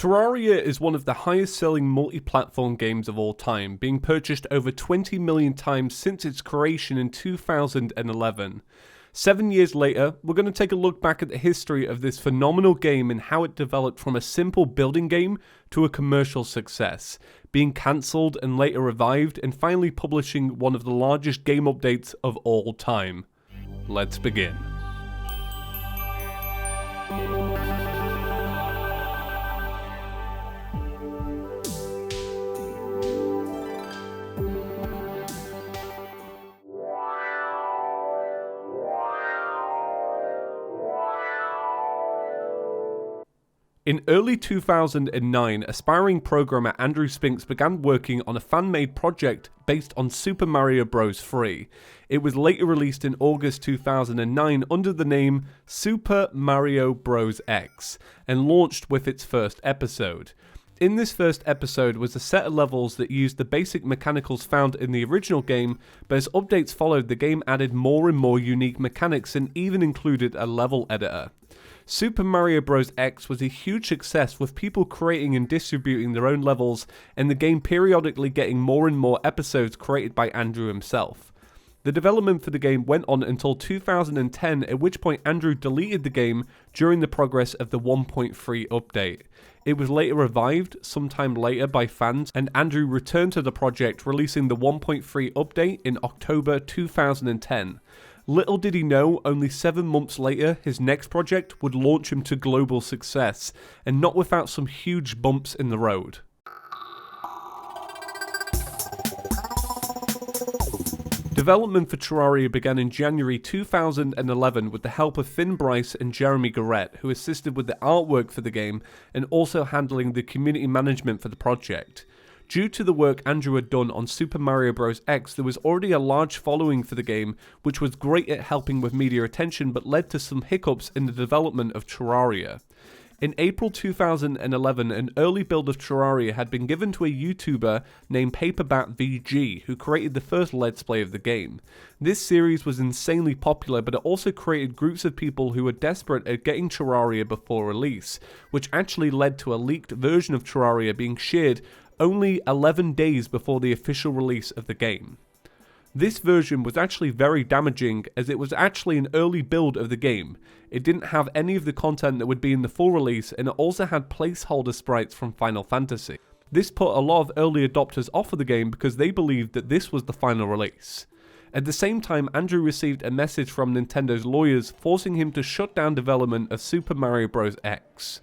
Terraria is one of the highest selling multi-platform games of all time, being purchased over 20 million times since its creation in 2011. 7 years later, we're going to take a look back at the history of this phenomenal game and how it developed from a simple building game to a commercial success, being cancelled and later revived, and finally publishing one of the largest game updates of all time. Let's begin. In early 2009, aspiring programmer Andrew Spinks began working on a fan-made project based on Super Mario Bros. 3. It was later released in August 2009 under the name Super Mario Bros. X and launched with its first episode. In this first episode was a set of levels that used the basic mechanicals found in the original game, but as updates followed, the game added more and more unique mechanics and even included a level editor. Super Mario Bros. X was a huge success, with people creating and distributing their own levels, and the game periodically getting more and more episodes created by Andrew himself. The development for the game went on until 2010, at which point Andrew deleted the game during the progress of the 1.3 update. It was later revived sometime later by fans, and Andrew returned to the project, releasing the 1.3 update in October 2010. Little did he know, only 7 months later, his next project would launch him to global success, and not without some huge bumps in the road. Development for Terraria began in January 2011 with the help of Finn Bryce and Jeremy Garrett, who assisted with the artwork for the game and also handling the community management for the project. Due to the work Andrew had done on Super Mario Bros. X, there was already a large following for the game, which was great at helping with media attention but led to some hiccups in the development of Terraria. In April 2011, an early build of Terraria had been given to a YouTuber named PaperbatVG, who created the first Let's Play of the game. This series was insanely popular, but it also created groups of people who were desperate at getting Terraria before release, which actually led to a leaked version of Terraria being shared only 11 days before the official release of the game. This version was actually very damaging, as it was actually an early build of the game. It didn't have any of the content that would be in the full release, and it also had placeholder sprites from Final Fantasy. This put a lot of early adopters off of the game because they believed that this was the final release. At the same time, Andrew received a message from Nintendo's lawyers forcing him to shut down development of Super Mario Bros. X.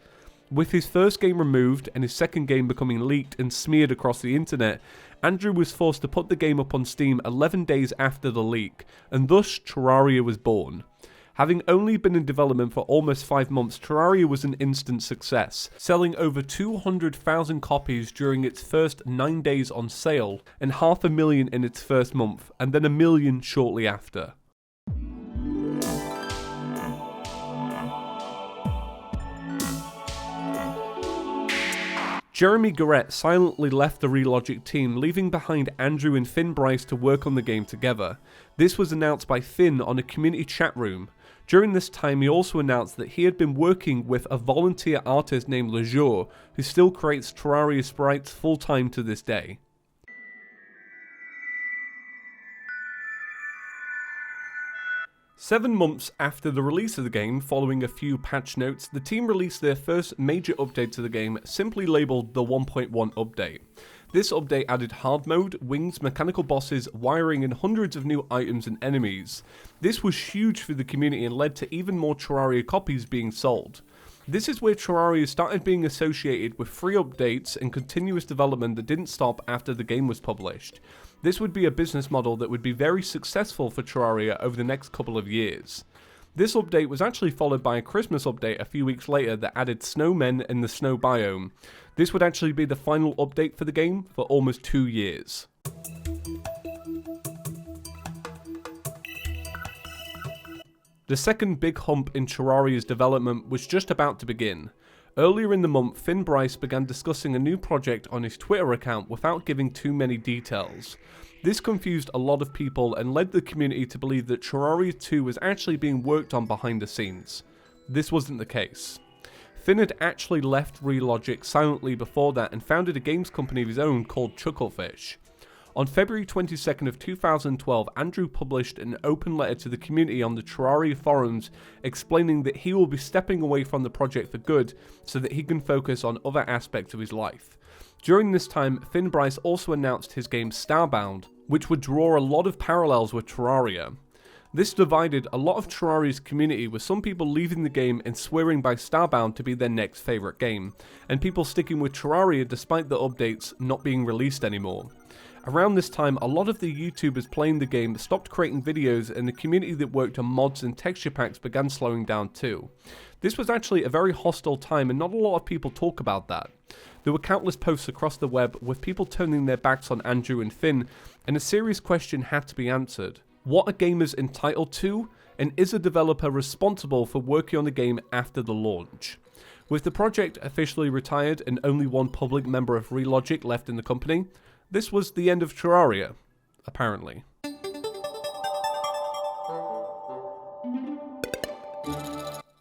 With his first game removed and his second game becoming leaked and smeared across the internet, Andrew was forced to put the game up on Steam 11 days after the leak, and thus Terraria was born. Having only been in development for almost 5 months, Terraria was an instant success, selling over 200,000 copies during its first 9 days on sale, and 500,000 in its first month, and then 1 million shortly after. Jeremy Garrett silently left the Relogic team, leaving behind Andrew and Finn Bryce to work on the game together. This was announced by Finn on a community chat room. During this time, he also announced that he had been working with a volunteer artist named Lejour, who still creates Terraria sprites full-time to this day. Seven months after the release of the game, following a few patch notes, the team released their first major update to the game, simply labelled the 1.1 update. This update added hard mode, wings, mechanical bosses, wiring, and hundreds of new items and enemies. This was huge for the community and led to even more Terraria copies being sold. This is where Terraria started being associated with free updates and continuous development that didn't stop after the game was published. This would be a business model that would be very successful for Terraria over the next couple of years. This update was actually followed by a Christmas update a few weeks later that added snowmen in the snow biome. This would actually be the final update for the game for almost 2 years. The second big hump in Terraria's development was just about to begin. Earlier in the month, Finn Bryce began discussing a new project on his Twitter account without giving too many details. This confused a lot of people and led the community to believe that Terraria 2 was actually being worked on behind the scenes. This wasn't the case. Finn had actually left Relogic silently before that and founded a games company of his own called Chucklefish. On February 22nd of 2012, Andrew published an open letter to the community on the Terraria forums explaining that he will be stepping away from the project for good so that he can focus on other aspects of his life. During this time, Finn Bryce also announced his game Starbound, which would draw a lot of parallels with Terraria. This divided a lot of Terraria's community, with some people leaving the game and swearing by Starbound to be their next favourite game, and people sticking with Terraria despite the updates not being released anymore. Around this time, a lot of the YouTubers playing the game stopped creating videos, and the community that worked on mods and texture packs began slowing down too. This was actually a very hostile time, and not a lot of people talk about that. There were countless posts across the web with people turning their backs on Andrew and Finn, and a serious question had to be answered. What are gamers entitled to, and is a developer responsible for working on the game after the launch? With the project officially retired and only one public member of Relogic left in the company, this was the end of Terraria, apparently.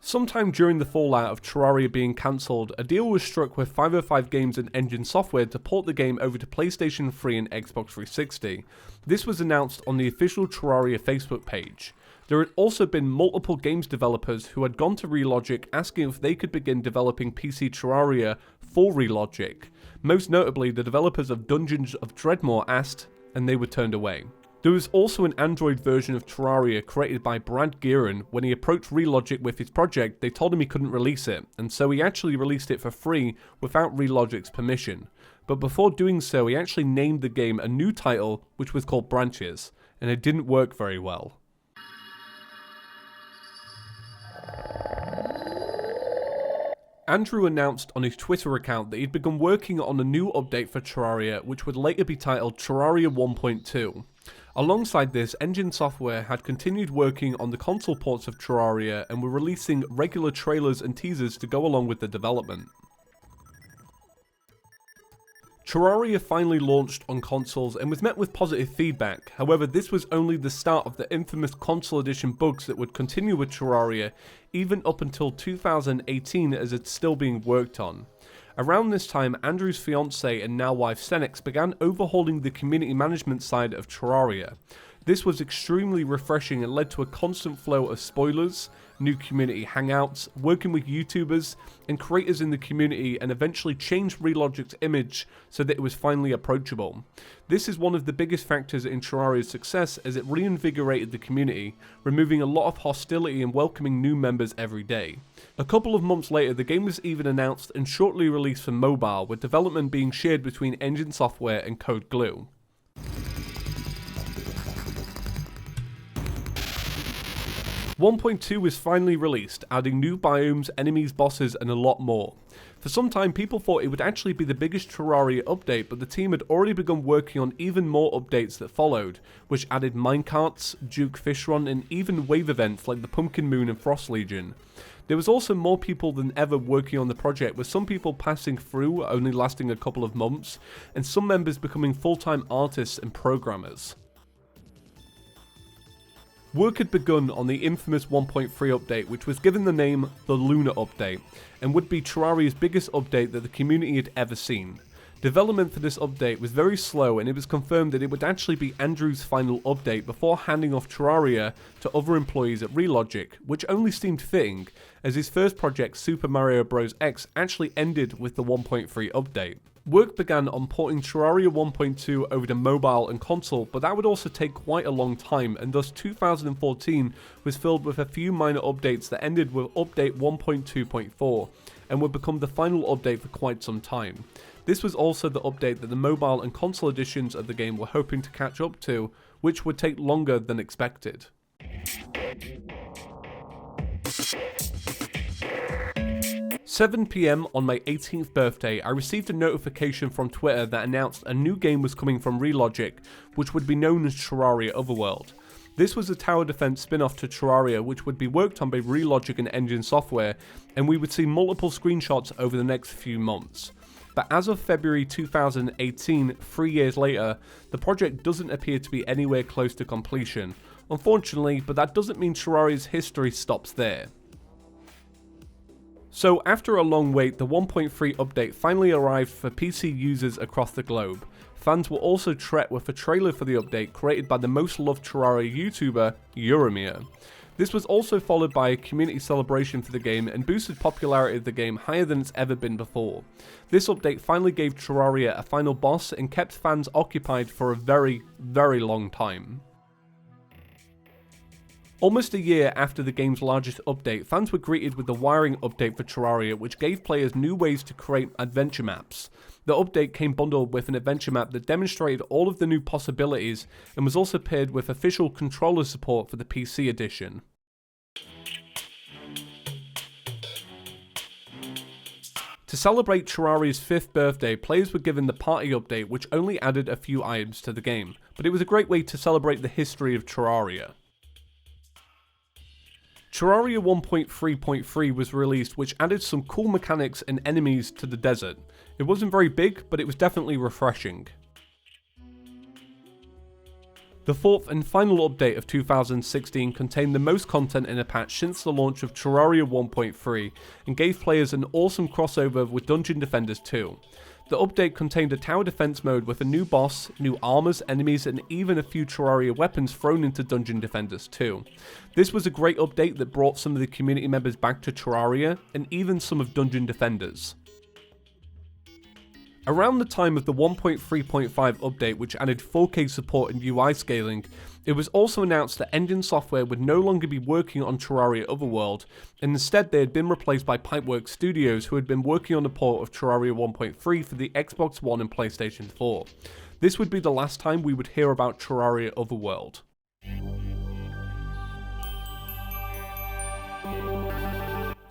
Sometime during the fallout of Terraria being cancelled, a deal was struck with 505 Games and Engine Software to port the game over to PlayStation 3 and Xbox 360. This was announced on the official Terraria Facebook page. There had also been multiple games developers who had gone to Relogic asking if they could begin developing PC Terraria for Relogic. Most notably, the developers of Dungeons of Dreadmore asked, and they were turned away. There was also an Android version of Terraria created by Brad Gearan. When he approached Relogic with his project, they told him he couldn't release it, and so he actually released it for free without Relogic's permission. But before doing so, he actually named the game a new title, which was called Branches, and it didn't work very well. Andrew announced on his Twitter account that he'd begun working on a new update for Terraria, which would later be titled Terraria 1.2. Alongside this, Engine Software had continued working on the console ports of Terraria and were releasing regular trailers and teasers to go along with the development. Terraria finally launched on consoles and was met with positive feedback. However, this was only the start of the infamous console edition bugs that would continue with Terraria even up until 2018, as it's still being worked on. Around this time, Andrew's fiancée and now wife Senex began overhauling the community management side of Terraria. This was extremely refreshing and led to a constant flow of spoilers, new community hangouts, working with YouTubers and creators in the community, and eventually changed Relogic's image so that it was finally approachable. This is one of the biggest factors in Terraria's success, as it reinvigorated the community, removing a lot of hostility and welcoming new members every day. A couple of months later, the game was even announced and shortly released for mobile, with development being shared between Engine Software and Code Glue. 1.2 was finally released, adding new biomes, enemies, bosses, and a lot more. For some time, people thought it would actually be the biggest Terraria update, but the team had already begun working on even more updates that followed, which added minecarts, Duke Fish Run, and even wave events like the Pumpkin Moon and Frost Legion. There was also more people than ever working on the project, with some people passing through, only lasting a couple of months, and some members becoming full-time artists and programmers. Work had begun on the infamous 1.3 update, which was given the name the Lunar Update, and would be Terraria's biggest update that the community had ever seen. Development for this update was very slow, and it was confirmed that it would actually be Andrew's final update before handing off Terraria to other employees at Relogic, which only seemed fitting, as his first project, Super Mario Bros. X, actually ended with the 1.3 update. Work began on porting Terraria 1.2 over to mobile and console, but that would also take quite a long time, and thus 2014 was filled with a few minor updates that ended with update 1.2.4, and would become the final update for quite some time. This was also the update that the mobile and console editions of the game were hoping to catch up to, which would take longer than expected. 7 PM on my 18th birthday, I received a notification from Twitter that announced a new game was coming from Relogic, which would be known as Terraria Otherworld. This was a tower defense spin-off to Terraria, which would be worked on by Relogic and Engine Software, and we would see multiple screenshots over the next few months. But as of February 2018, 3 years later, the project doesn't appear to be anywhere close to completion. Unfortunately, but that doesn't mean Terraria's history stops there. So after a long wait, the 1.3 update finally arrived for PC users across the globe. Fans were also treated with a trailer for the update created by the most loved Terraria YouTuber, Euromir. This was also followed by a community celebration for the game and boosted popularity of the game higher than it's ever been before. This update finally gave Terraria a final boss and kept fans occupied for a very, very long time. Almost a year after the game's largest update, fans were greeted with the wiring update for Terraria, which gave players new ways to create adventure maps. The update came bundled with an adventure map that demonstrated all of the new possibilities and was also paired with official controller support for the PC edition. To celebrate Terraria's 5th birthday, players were given the party update, which only added a few items to the game, but it was a great way to celebrate the history of Terraria. Terraria 1.3.3 was released, which added some cool mechanics and enemies to the desert. It wasn't very big, but it was definitely refreshing. The 4th and final update of 2016 contained the most content in a patch since the launch of Terraria 1.3 and gave players an awesome crossover with Dungeon Defenders 2. The update contained a tower defense mode with a new boss, new armors, enemies, and even a few Terraria weapons thrown into Dungeon Defenders 2. This was a great update that brought some of the community members back to Terraria, and even some of Dungeon Defenders. Around the time of the 1.3.5 update, which added 4K support and UI scaling, it was also announced that Engine Software would no longer be working on Terraria Otherworld, and instead they had been replaced by Pipeworks Studios, who had been working on the port of Terraria 1.3 for the Xbox One and PlayStation 4. This would be the last time we would hear about Terraria Otherworld.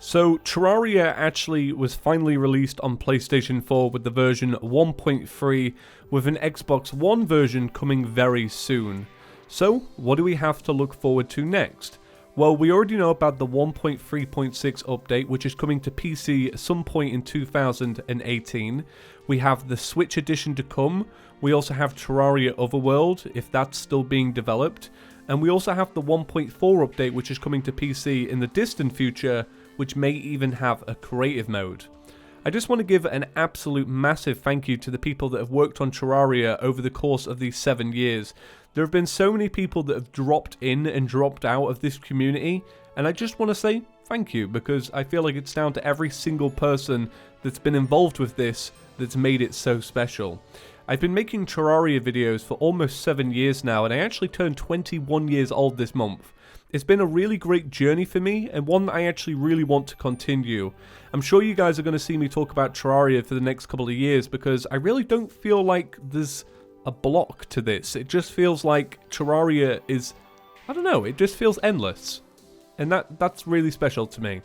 So Terraria actually was finally released on PlayStation 4 with the version 1.3, with an Xbox One version coming very soon. So what do we have to look forward to next? Well, we already know about the 1.3.6 update, which is coming to PC at some point in 2018. We have the Switch edition to come. We also have Terraria Otherworld, if that's still being developed. And we also have the 1.4 update, which is coming to PC in the distant future, which may even have a creative mode. I just want to give an absolute massive thank you to the people that have worked on Terraria over the course of these 7 years. There have been so many people that have dropped in and dropped out of this community, and I just want to say thank you, because I feel like it's down to every single person that's been involved with this that's made it so special. I've been making Terraria videos for almost 7 years now, and I actually turned 21 years old this month. It's been a really great journey for me, and one that I actually really want to continue. I'm sure you guys are going to see me talk about Terraria for the next couple of years, because I really don't feel like there's a block to this. It just feels like Terraria is, I don't know, it just feels endless. And that's really special to me.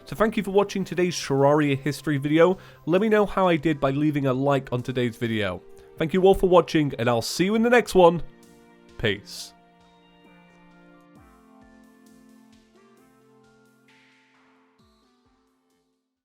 So thank you for watching today's Terraria history video. Let me know how I did by leaving a like on today's video. Thank you all for watching, and I'll see you in the next one. Peace.